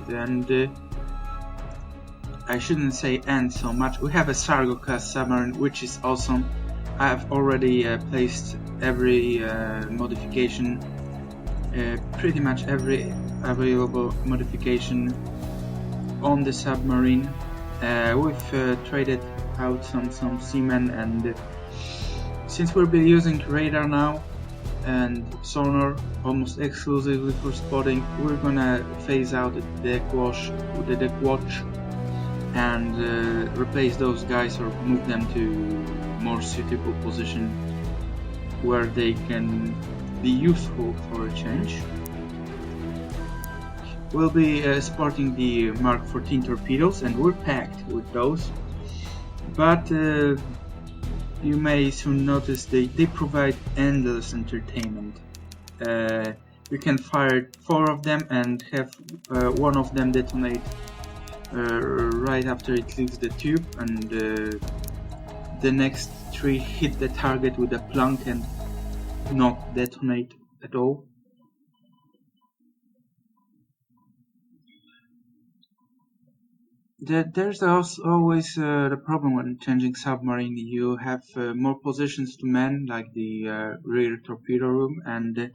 and I shouldn't say and so much. We have a Sargo class submarine, which is awesome. I have already placed every modification, pretty much every available modification on the submarine. We've traded out some seamen, and since we'll be using radar now and sonar almost exclusively for spotting, we're gonna phase out the deck watch and replace those guys or move them to more suitable position where they can be useful for a change. We'll be sporting the Mark 14 torpedoes, and we're packed with those, but you may soon notice they provide endless entertainment. You can fire 4 of them and have one of them detonate right after it leaves the tube, and the next 3 hit the target with a plunk and not detonate at all. There's also always the problem when changing submarine. You have more positions to man, like the rear torpedo room, and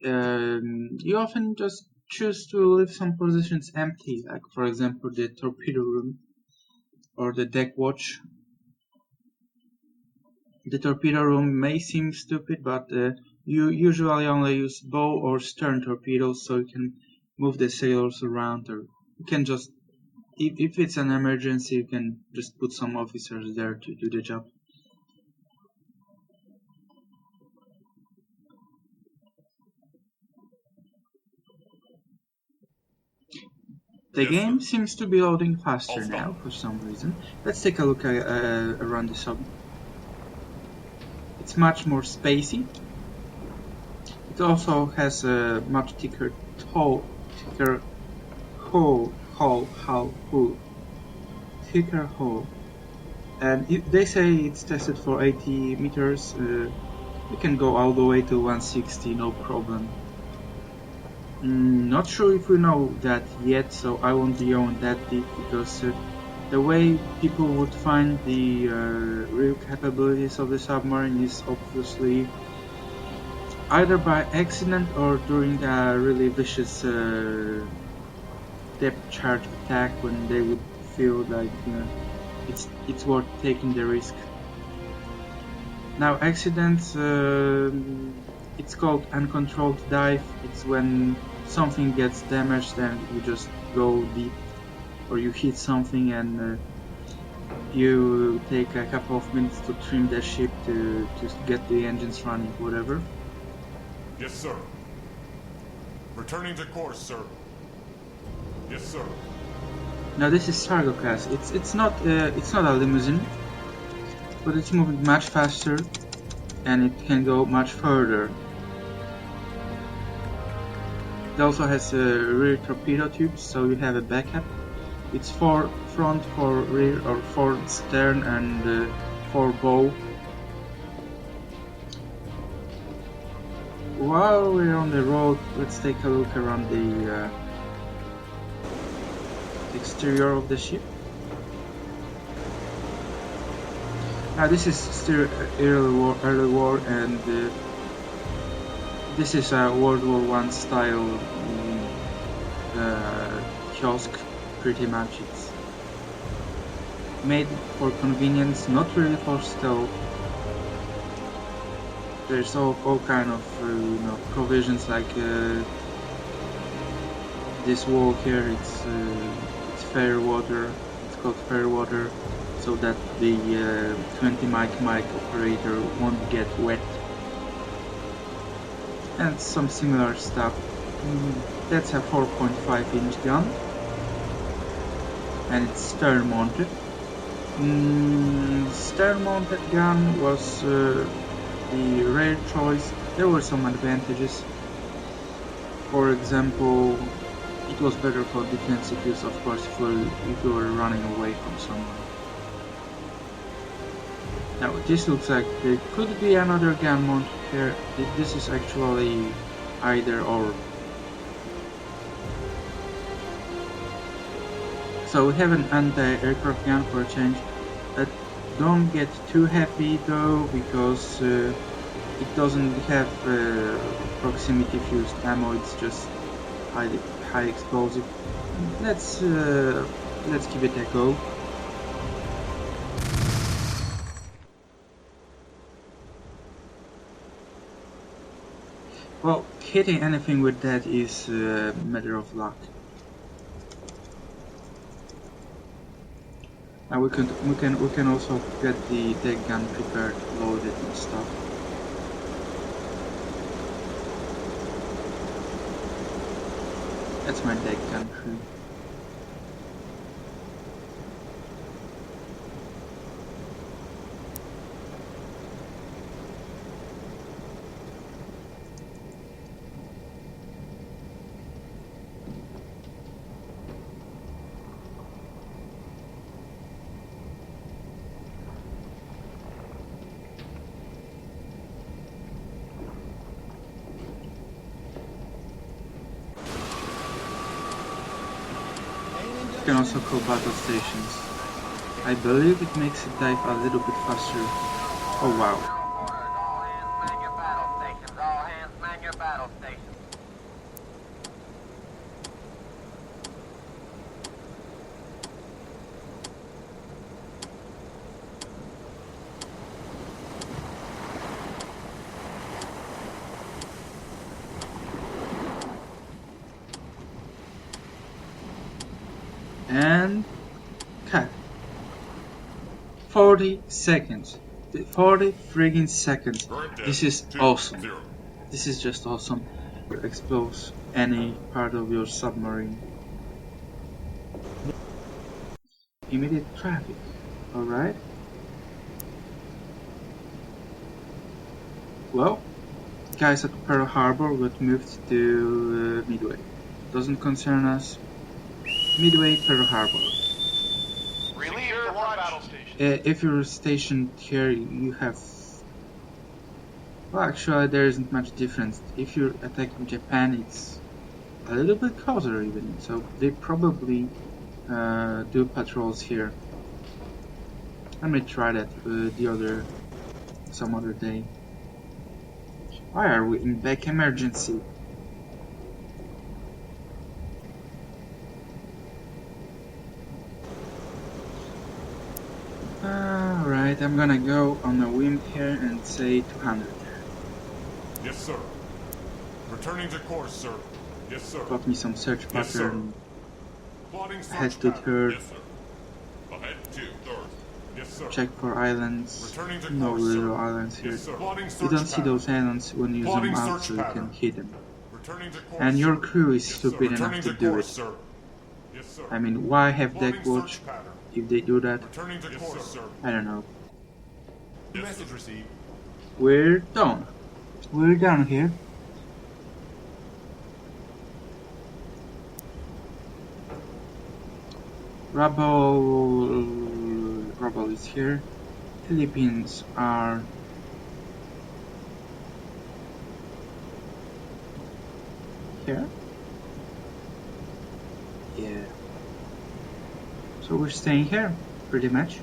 you often just choose to leave some positions empty, like for example the torpedo room or the deck watch. The torpedo room may seem stupid, but you usually only use bow or stern torpedoes, so you can move the sailors around, or you can just, if it's an emergency, you can just put some officers there to do the job. The game seems to be loading faster now for some reason. Let's take a look around the sub. It's much more spacey. It also has a much thicker hull, and they say it's tested for 80 meters. You can go all the way to 160, no problem. Not sure if we know that yet, so I won't be going that deep, because the way people would find the real capabilities of the submarine is obviously either by accident or during a really vicious depth charge attack, when they would feel like it's worth taking the risk. Now, accidents, it's called uncontrolled dive. It's when something gets damaged and you just go deep, or you hit something and you take a couple of minutes to trim the ship to get the engines running, whatever. Yes, sir. Returning to course, sir. Yes, sir. Now this is Sargo class. It's not a limousine, but it's moving much faster and it can go much further. It also has rear torpedo tubes, so you have a backup. It's 4 front, 4 rear, or 4 stern, and 4 bow. While we're on the road, let's take a look around the exterior of the ship. Now this is still early war, and this is a World War I style kiosk, pretty much. It's made for convenience, not really for stealth. There's all kind of provisions, like this wall here. It's fair water. It's called fair water, so that the 20 mic operator won't get wet, and some similar stuff. That's a 4.5 inch gun, and it's stern mounted. Stern mounted gun was the rare choice. There were some advantages. For example, it was better for defensive use, of course, if you were running away from someone. Now this looks like there could be another gun mounted here. This is actually either or. Also, we have an anti-aircraft gun for a change, but don't get too happy though, because it doesn't have proximity fused ammo. It's just high explosive. Let's give it a go. Well, hitting anything with that is a matter of luck. Now we can also get the deck gun prepared, loaded and stuff. That's my deck gun crew. You can also call battle stations. I believe it makes it dive a little bit faster. Oh wow. All hands man your battle stations. All hands man your battle stations. And cut. 40 seconds. 40 friggin' seconds. This is awesome. This is just awesome. Expose any part of your submarine. Immediate traffic. Alright. Well, guys at Pearl Harbor got moved to Midway. Doesn't concern us. Midway, Pearl Harbor. Relieve the one battle station. If you're stationed here, you have... Well, actually, there isn't much difference. If you're attacking Japan, it's a little bit closer even. So they probably do patrols here. I may try that some other day. Why are we in back emergency? Alright, I'm gonna go on a whim here and say 200. Yes, sir. Returning to course, sir. Yes, sir. Got me some search Yes, sir. pattern. Plotting search Head to pattern. third. Yes, sir. Ahead to third. Yes, sir. Check for islands. Returning to No course, little sir. islands here. Yes, sir. Plotting You search don't see pattern. those islands when you zoom Plotting out, search so you can pattern. hit them. Returning to course, And your sir. crew is Yes, sir. stupid enough Returning to to do course, it. sir. Yes, sir. I mean, why have Plotting deck watch search pattern. if they do that? Returning to course, sir. I don't know. Yes, message received. We're done. We're done here. Rubble is here. Philippines are here. Yeah. So we're staying here, pretty much.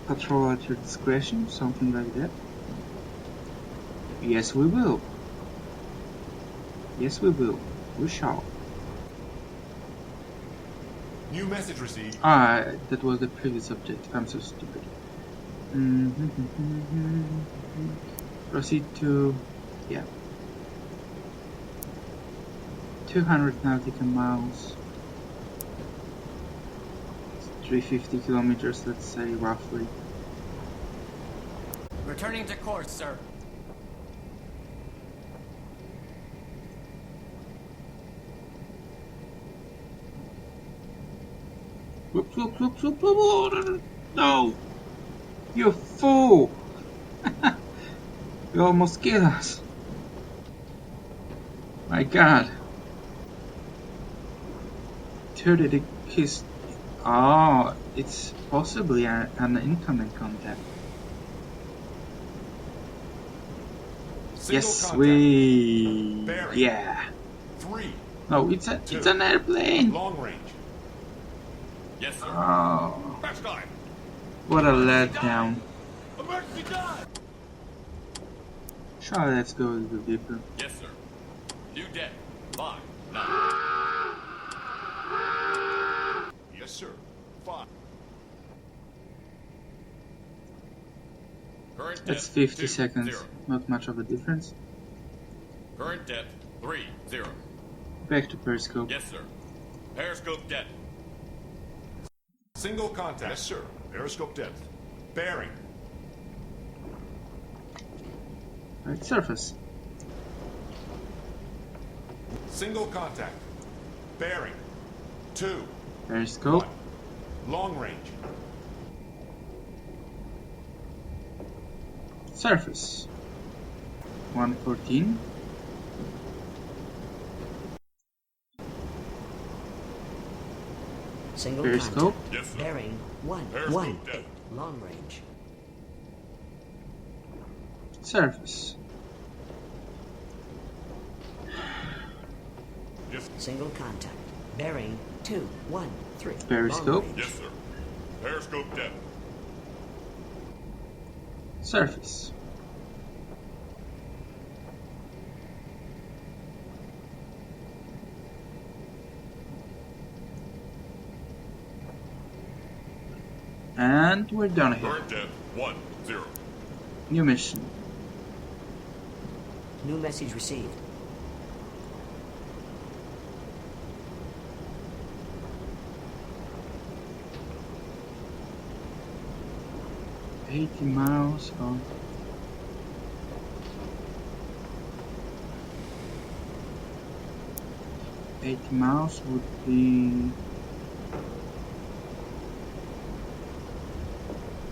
Patrol at your discretion, something like that. Yes, we will. Yes, we will. We shall. New message received. Ah, that was the previous object. I'm so stupid. Proceed to... yeah. 200 nautical miles. 350 kilometers, let's say, roughly. Returning to course, sir. Whoop, whoop, whoop, whoop, whoop. No! You fool! You almost killed us. My god. Dude, it kissed. Oh, it's possibly an incoming contact. Single Yes, contact. we. Bearing. Yeah. 3. No, it's an airplane. Long range. Yes, sir. Oh, Crash dive. what a letdown. Emergency dive. Sure, let's go a little deeper. Yes, sir. New deck. 5, 9. Yes, sir. 5. Current depth. That's 50 2, seconds. 0. Not much of a difference. Current depth. 3, 0. Back to periscope. Yes, sir. Periscope depth. Single contact. Yes, sir. Periscope depth. Bearing. Right, surface. Single contact. Bearing. 2. Periscope. 1. Long range. Surface. 114. Single Periscope. contact. Yes, sir. Bearing 1, Periscope 1, depth. 8. Long range. Surface. Yes, Single contact. Bearing 2, 1, 3. Periscope. Long range. yes, sir. Periscope depth. Surface. And we're done here. Current depth. 1, 0. New mission. New message received. $80 or 80 miles would be,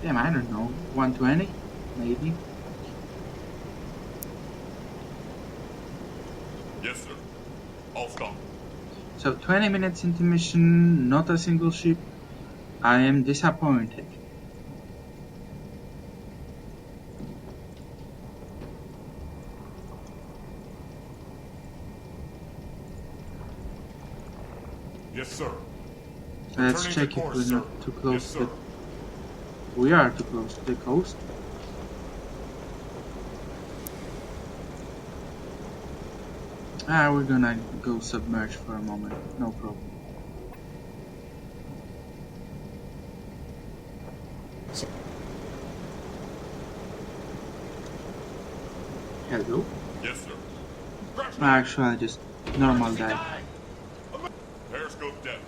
damn, I don't know, 120 maybe. Yes, sir. All stop. So 20 minutes into mission, not a single ship. I am disappointed. Yes, sir. Let's Returning check to if course, we're sir. not too close Yes, to sir. the... We are too close to the coast. We're gonna go submerge for a moment, no problem. Hello? Yes, sir. Crash dive. Actually, just normal dive. Periscope depth.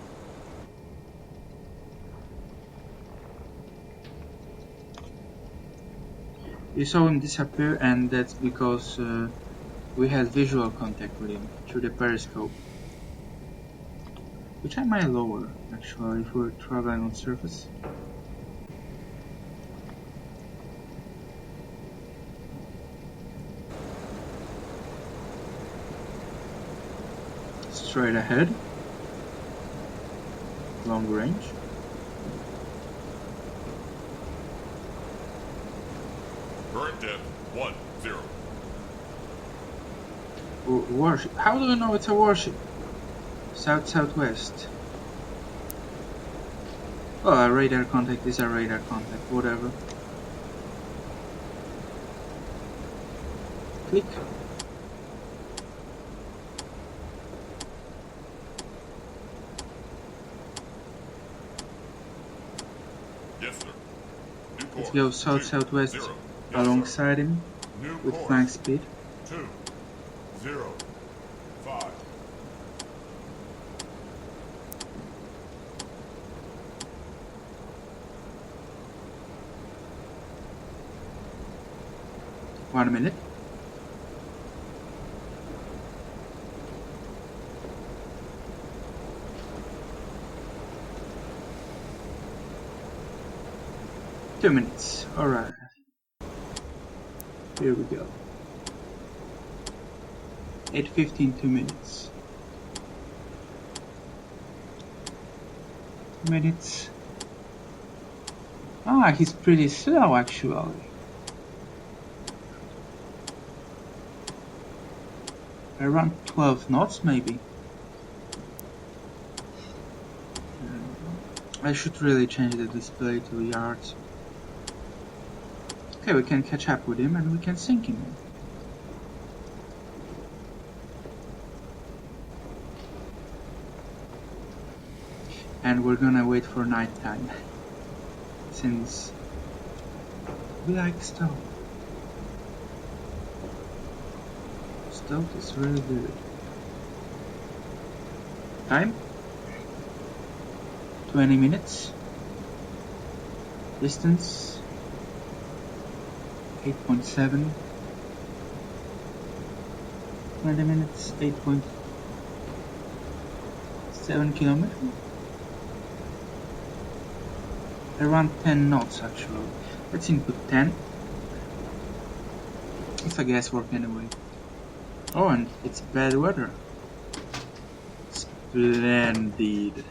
We saw him disappear, and that's because we had visual contact with him through the periscope. Which I might lower, actually, if we're traveling on surface. Straight ahead. Long range. Current depth. 1, 0. Warship. How do you know it's a warship? South-southwest. Oh, a radar contact is a radar contact, whatever. Click. Yes, sir. New course. Let's go south-southwest 2, 0. Yes, alongside him sir. New with course. flank speed. 2, 0, 5. One minute. Two minutes. Alright. Here we go. 8:15, 2 minutes. Minutes. Ah, he's pretty slow actually. Around 12 knots maybe. I should really change the display to yards. Okay, we can catch up with him and we can sink him. And we're gonna wait for night time, since we like stealth. Stealth is really good. Time? 20 minutes. Distance 8.7. 20 minutes, 8.7 kilometers. Around 10 knots actually. Let's input 10. It's a guesswork anyway. Oh, and it's bad weather. Splendid.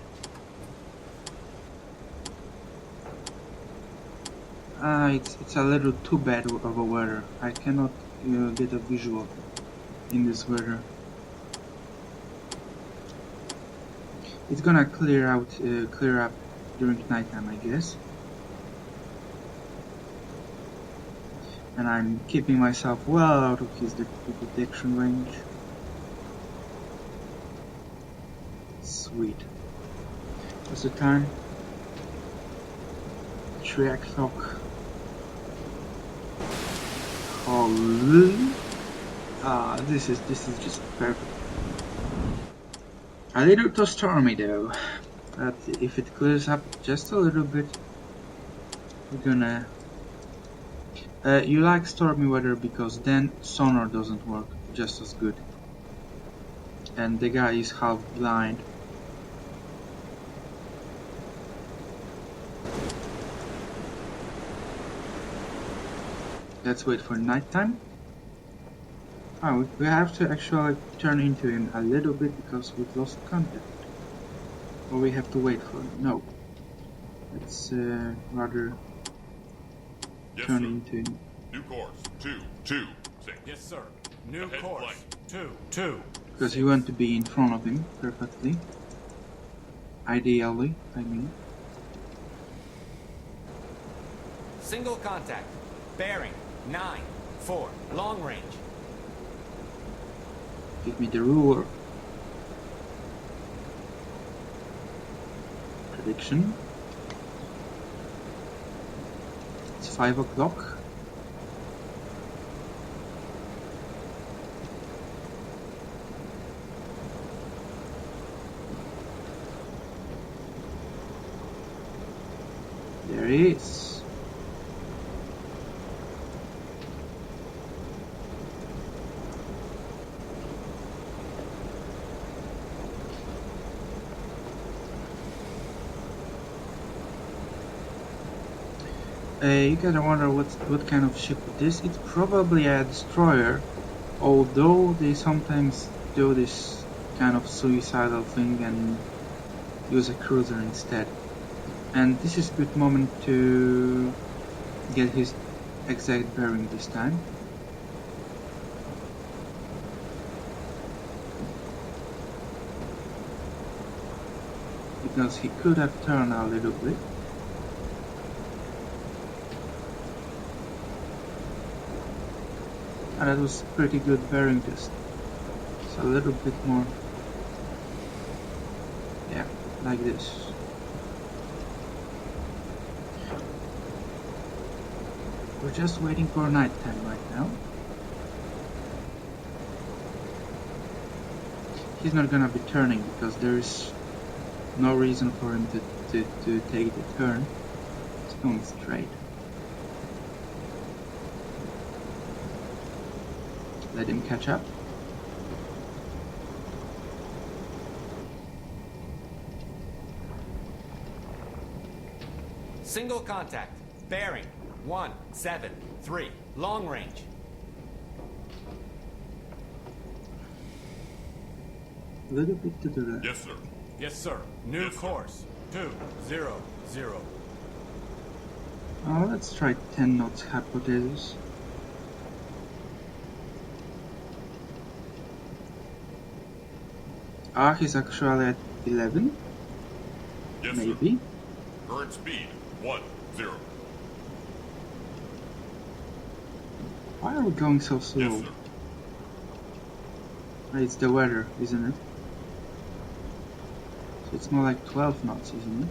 It's a little too bad of a weather. I cannot get a visual in this weather. It's gonna clear up during nighttime, I guess. And I'm keeping myself well out of his detection range. Sweet. What's the time? 3 o'clock. Holy! This is just perfect. A little too stormy though. But if it clears up just a little bit, we're gonna... you like stormy weather because then sonar doesn't work just as good. And the guy is half blind. Let's wait for nighttime. Oh, we have to actually turn into him a little bit because we've lost contact. Or we have to wait for him. No. Let's rather turn into him. New course, 226. Yes, sir. New Ahead course. flight. 226. Because you want to be in front of him perfectly. Ideally, I mean. Single contact. Bearing 9-4. Long range. Give me the ruler. Prediction. It's 5 o'clock. There he is. You gotta wonder what kind of ship it is. It's probably a destroyer, although they sometimes do this kind of suicidal thing and use a cruiser instead. And this is a good moment to get his exact bearing this time. Because he could have turned a little bit. And that was pretty good bearing test. So a little bit more. Yeah, like this. We're just waiting for nighttime right now. He's not gonna be turning because there is no reason for him to take the turn. It's going straight. Let him catch up. Single contact. Bearing 173. Long range. A little bit to the left. Yes, sir. Yes, sir. New Yes, sir. course. 200. Let's try 10 knots hypothesis. He's actually at 11. Yes, Maybe. Current speed 10. Why are we going so slow? Yes, sir. It's the weather, isn't it? So it's more like 12 knots, isn't it?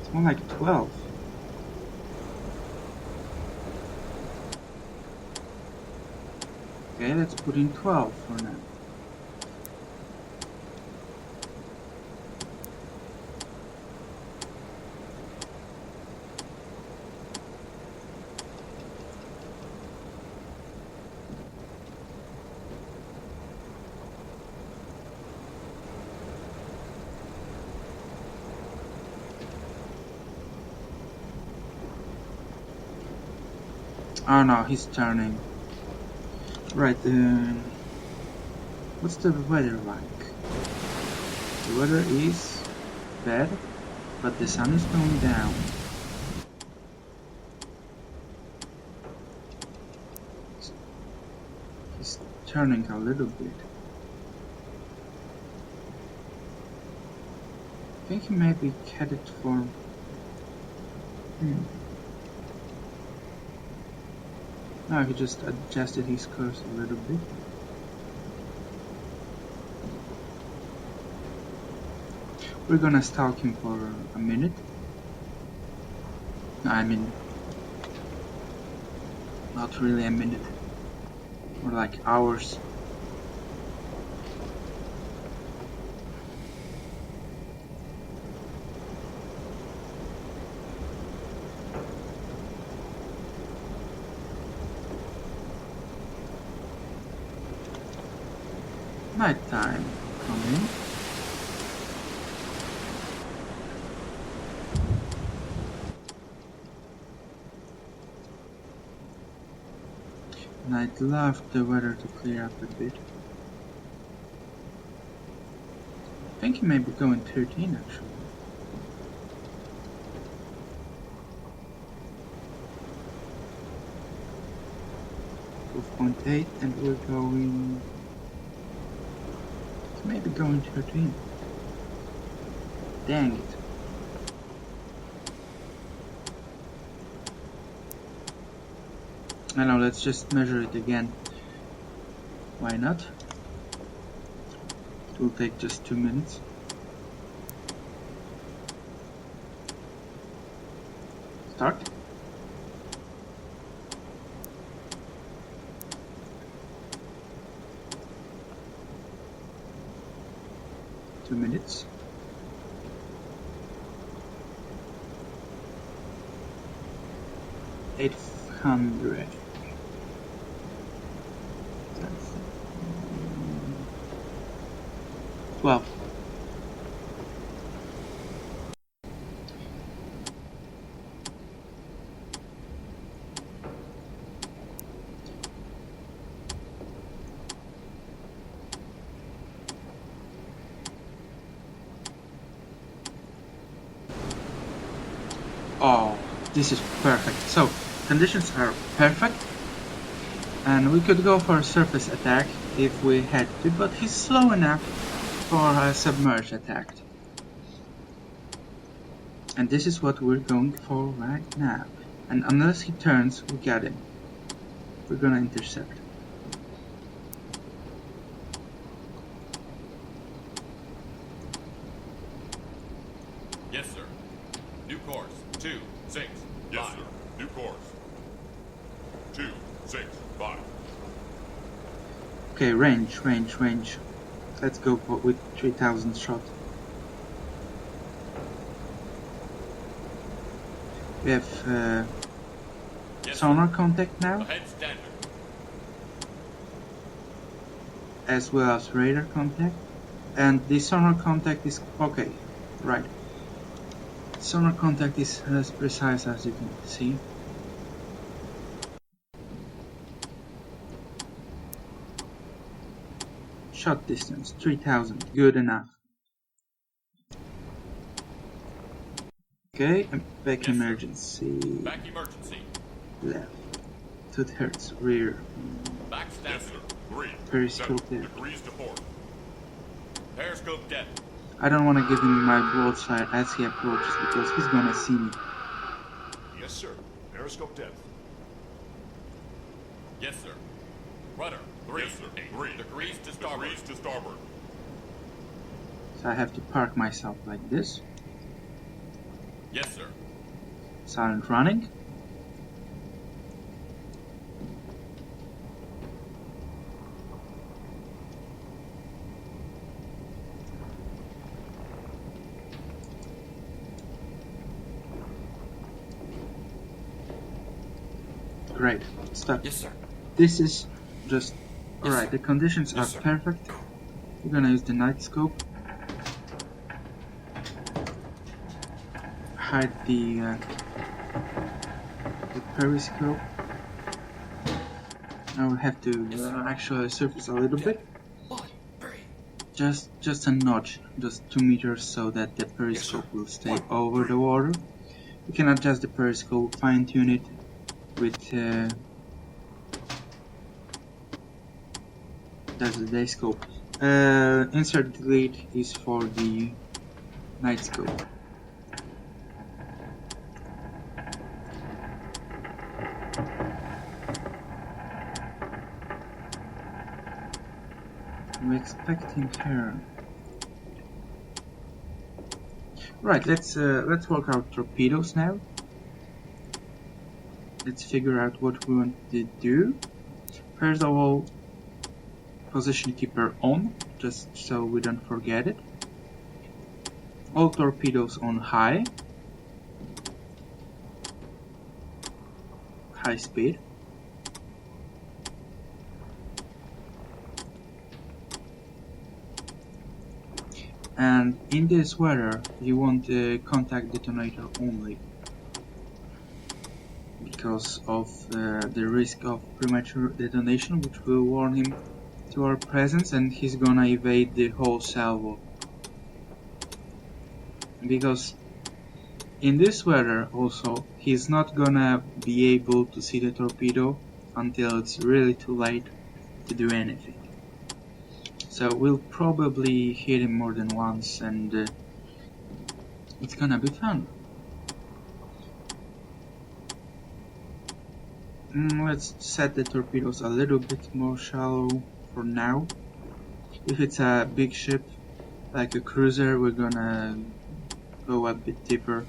It's more like 12. Okay, let's put in 12 for now. Oh no, he's turning. Right, what's the weather like? The weather is bad, but the sun is going down. He's turning a little bit. I think he maybe headed for... No, he just adjusted his course a little bit. We're gonna stalk him for a minute. No, I mean, not really a minute. More like hours. Nighttime coming. And I'd love the weather to clear up a bit. I think he may be going 13 actually. .8 and we're going... maybe going 13. Dang it. I know, let's just measure it again. Why not? It will take just 2 minutes. Start. Two minutes. $800. Well. Oh, this is perfect. So, conditions are perfect. And we could go for a surface attack if we had to, but he's slow enough for a submerged attack. And this is what we're going for right now. And unless he turns, we got him. We're gonna intercept. Yes, sir. New course 2, 6, yes, 5. Sir. New course 2, 6, 5. Okay, range. Let's go with 3000 shot. We have yes, sonar contact now, ahead standard. as well as radar contact, and the sonar contact is okay. Right. Sonar contact is as precise as you can see. Shot distance 3000, good enough. Okay, back yes, emergency. Back emergency. left. 2/3 rear. Backstanding. Yes, sir. 3. Periscope 7 depth. degrees to port. Periscope depth. I don't want to give him my broadside as he approaches because he's gonna see me. Yes, sir. Periscope depth. Yes, sir. Rudder. 3. Yes, sir. 3 degrees to starboard. Degrees to starboard. So I have to park myself like this. Yes, sir. Silent running. Great. Stop. Yes, sir. This is just... Yes, Alright, sir. the conditions Yes, are sir. perfect. We're gonna use the night scope. Hide the periscope. Now we have to actually surface a little bit. 1, 3. Just a notch, just 2 meters, so that the periscope will stay over the water. We can adjust the periscope, fine tune it with that's the day scope. Insert delete is for the night scope. I'm expecting her. Right, let's work out torpedoes now. Let's figure out what we want to do. First of all, position keeper on, just so we don't forget it. All torpedoes on high speed. And in this weather, you want the contact detonator only, because of the risk of premature detonation, which will warn him to our presence, and he's gonna evade the whole salvo. Because in this weather also, he's not gonna be able to see the torpedo until it's really too late to do anything. So we'll probably hit him more than once, and it's gonna be fun. Let's set the torpedoes a little bit more shallow for now. If it's a big ship, like a cruiser, we're gonna go a bit deeper.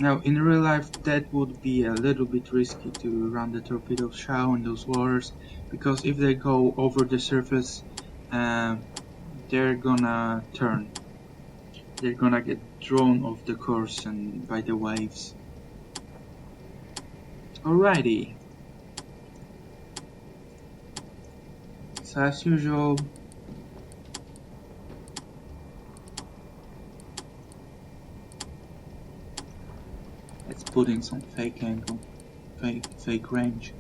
Now, in real life, that would be a little bit risky to run the torpedoes shallow in those waters, because if they go over the surface, they're gonna turn. They're gonna get drawn off the course and by the waves. Alrighty. So as usual, let's put in some fake angle, fake range.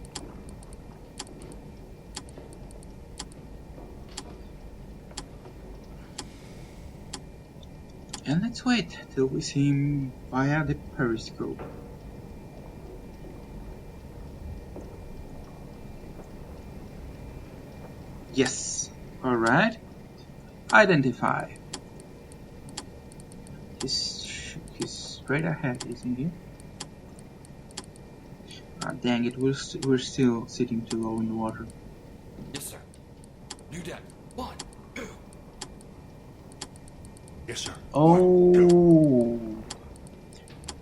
And let's wait till we see him via the periscope. Yes, alright. Identify. He's straight ahead, isn't he? Ah, dang it, we're still sitting too low in the water. Yes, sir. New depth. 1, 2. Yes, sir. Oh,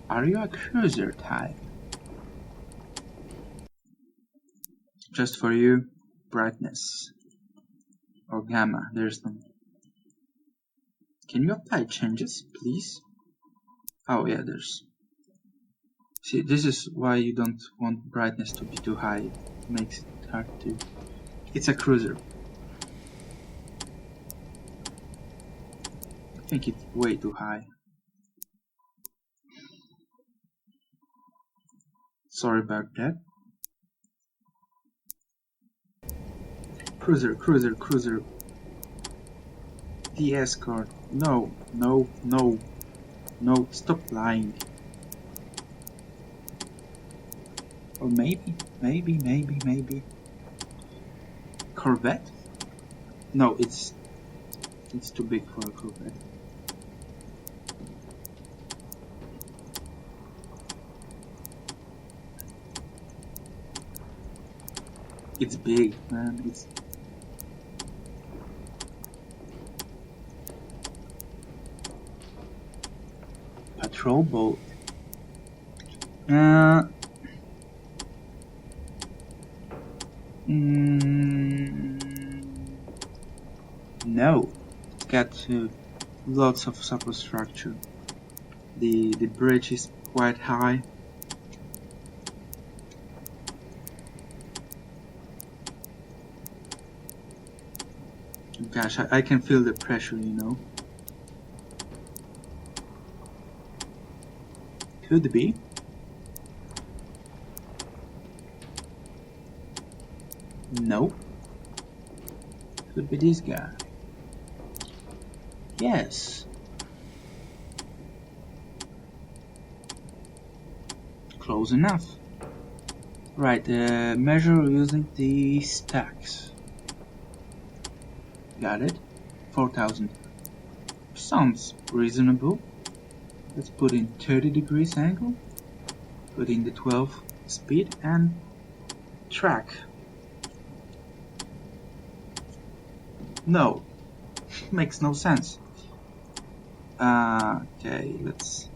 are you a cruiser type? Just for you, brightness. Or gamma, there's none. Can you apply changes, please? Oh yeah, there's. See, this is why you don't want brightness to be too high. It makes it hard to... It's a cruiser. I think it's way too high. Sorry about that. Cruiser, cruiser, cruiser. The escort. No, no, no. No, stop lying. Or maybe. Corvette? No, it's too big for a Corvette. It's big, man. It's patrol boat. No, it's got lots of superstructure. The bridge is quite high. Gosh, I can feel the pressure, you know. Could be. No. Could be this guy. Yes. Close enough. Right, measure using the stacks. Got it. 4,000. Sounds reasonable. Let's put in 30 degrees angle. Put in the 12 speed and track. No. Makes no sense. Okay, let's...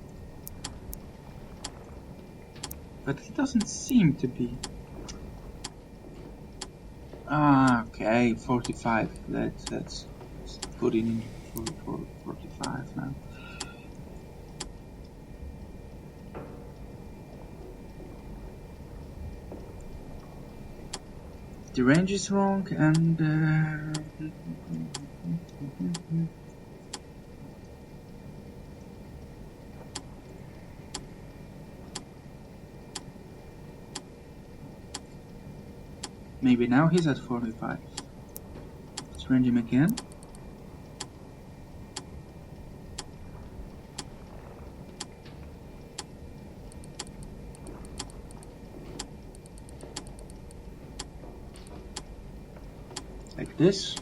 But it doesn't seem to be... Okay, 45. Let's put it in for 45 now. The range is wrong and maybe now he's at 45. Let's range him again. Like this.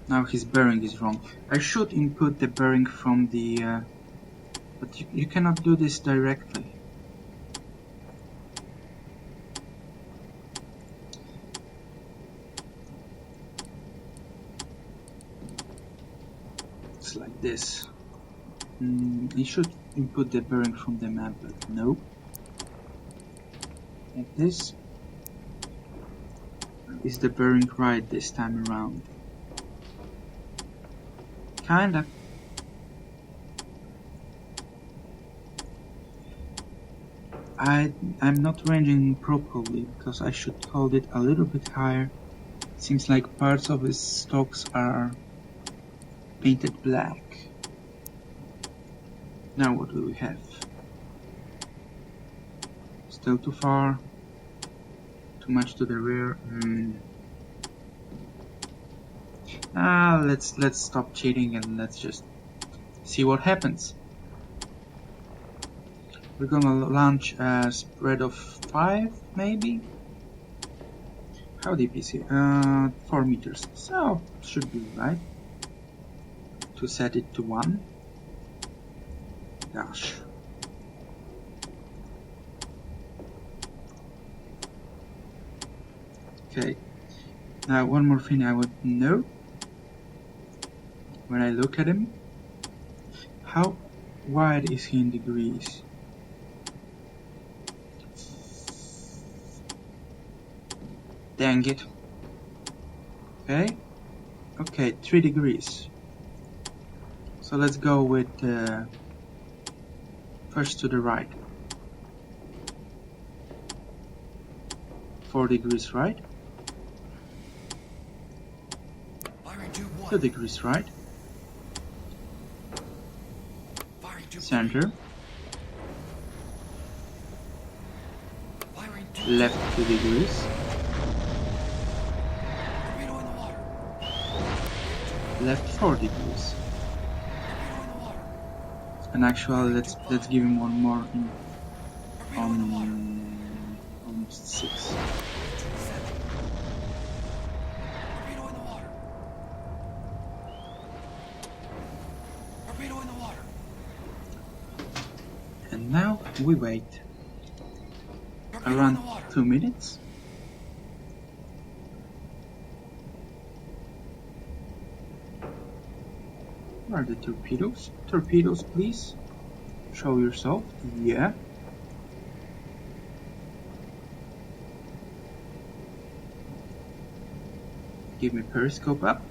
Now his bearing is wrong. I should input the bearing from the... but you cannot do this directly. It's like this. You should input the bearing from the map, but no. Like this. Is the bearing right this time around? Kinda. I'm not ranging properly because I should hold it a little bit higher. Seems like parts of his stocks are painted black. Now what do we have? Still too far. Too much to the rear. Let's stop cheating and let's just see what happens. We're gonna launch a spread of 5, maybe? How deep is it? 4 meters. So, should be right. To set it to 1. Gosh. Okay. Now, one more thing I would know. When I look at him, how wide is he in degrees? Dang it. Okay. Okay, 3 degrees. So let's go with first to the right. 4 degrees right. 2 degrees right. Center. Left 2 degrees. left 4 degrees. And actually, let's give him one more on almost 6. Torpedo in the water. Torpedo in the water. And now we wait Torpedo in around the water. 2 minutes. Where are the torpedoes? Torpedoes, please. Show yourself. Yeah. Give me periscope up.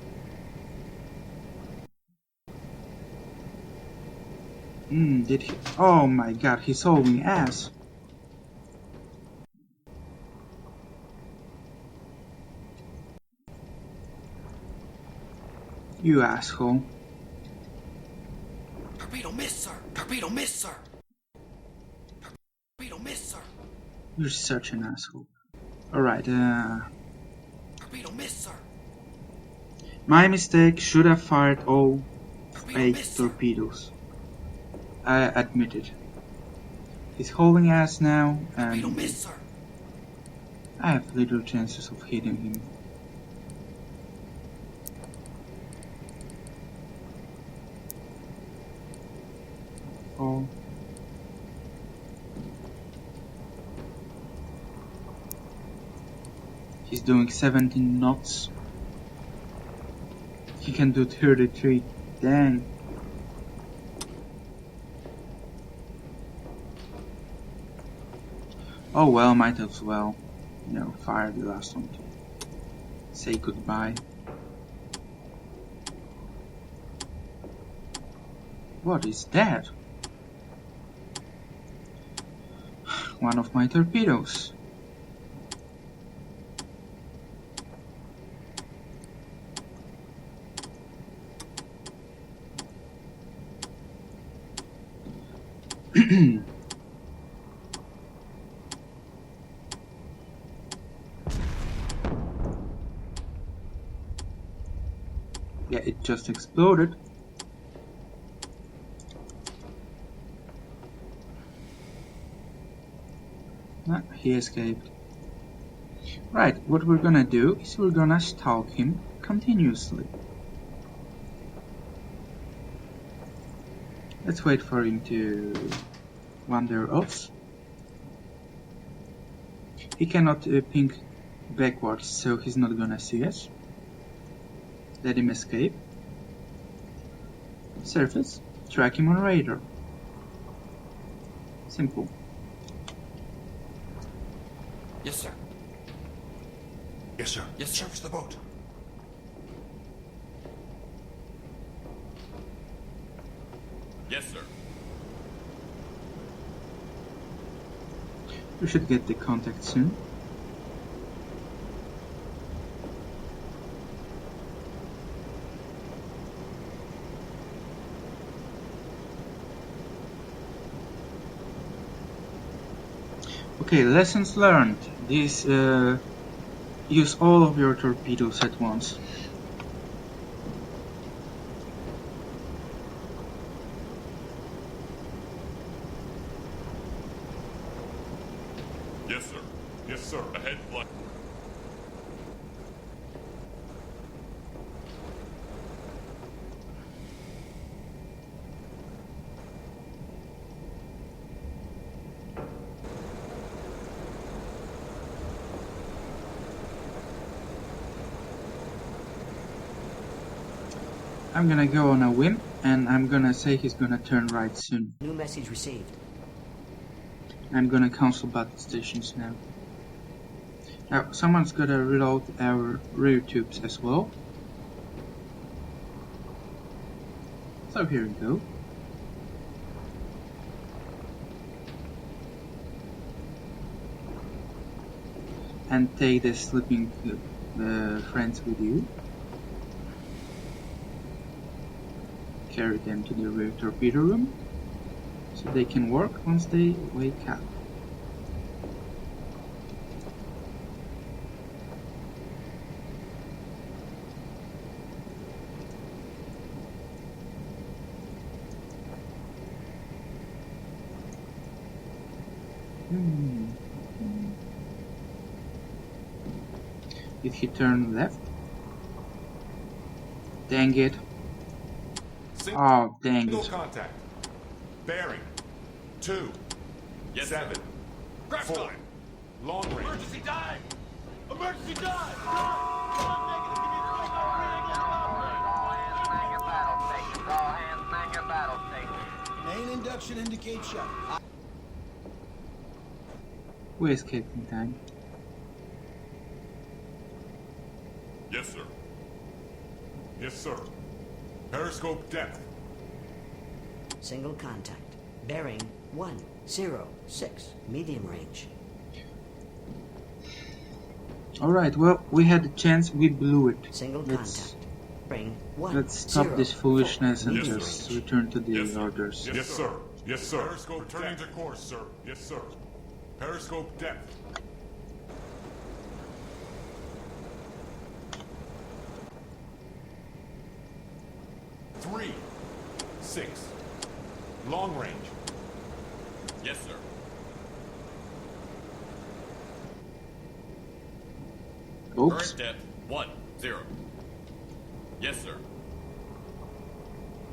Did he? Oh my god, he's hauling ass. You asshole. Torpedo miss, sir. Torpedo miss, sir. Torpedo miss, sir. You're such an asshole. Alright, Torpedo miss, sir. my mistake, should have fired all Torpedo 8 miss, sir. torpedoes. I admit it. He's hauling ass now, Torpedo and miss, sir. I have little chances of hitting him. Oh. He's doing 17 knots. He can do 33. Dang. Oh well, might as well, you know, fire the last one to say goodbye. What is that? One of my torpedoes. Yeah, it just exploded. Ah, he escaped. Right, what we're gonna do is we're gonna stalk him continuously. Let's wait for him to wander off. He cannot ping backwards, so he's not gonna see us. Let him escape. Surface, track him on radar. Simple. Yes, sir. Yes, sir. Yes, sir. Search the boat. Yes, sir. We should get the contact soon. Okay, lessons learned. This use all of your torpedoes at once. Yes, sir. Yes, sir. Ahead flight. I'm gonna go on a whim, and I'm gonna say he's gonna turn right soon. New message received. I'm gonna cancel battle stations now. Now, someone's gotta reload our rear tubes as well. So here we go. And take the sleeping friends with you. Carry them to the rear torpedo room, so they can work once they wake up. Did he turn left? Dang it. Oh, dang Single it. contact. Bearing. 2. Yes, 7. sir. Crash 4. time. Long range. Emergency dive! Emergency dive! All hands man your battle stations. All hands man your battle stations. Main induction indicates shut. We escaped in time. Yes, sir. Yes, sir. Periscope depth. Single contact. Bearing 106. Medium range. Alright, well, we had a chance, we blew it. Single Let's, contact. Bearing let's stop this 104. foolishness and Yes, sir. just return to the Yes, sir. orders. Yes, sir. Yes, sir. Periscope returning to course, sir. Yes, sir. Periscope depth. Three. 6. Long range. Yes, sir. Oops. Current depth 10. Yes, sir.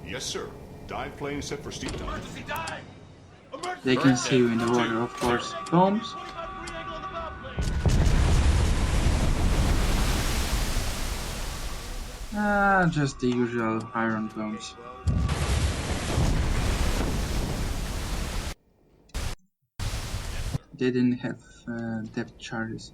Yes, sir. Dive plane set for steep dive. Emergency dive! Emergency They can see you in the water, of course. Bombs. Just the usual iron bombs. They didn't have depth charges.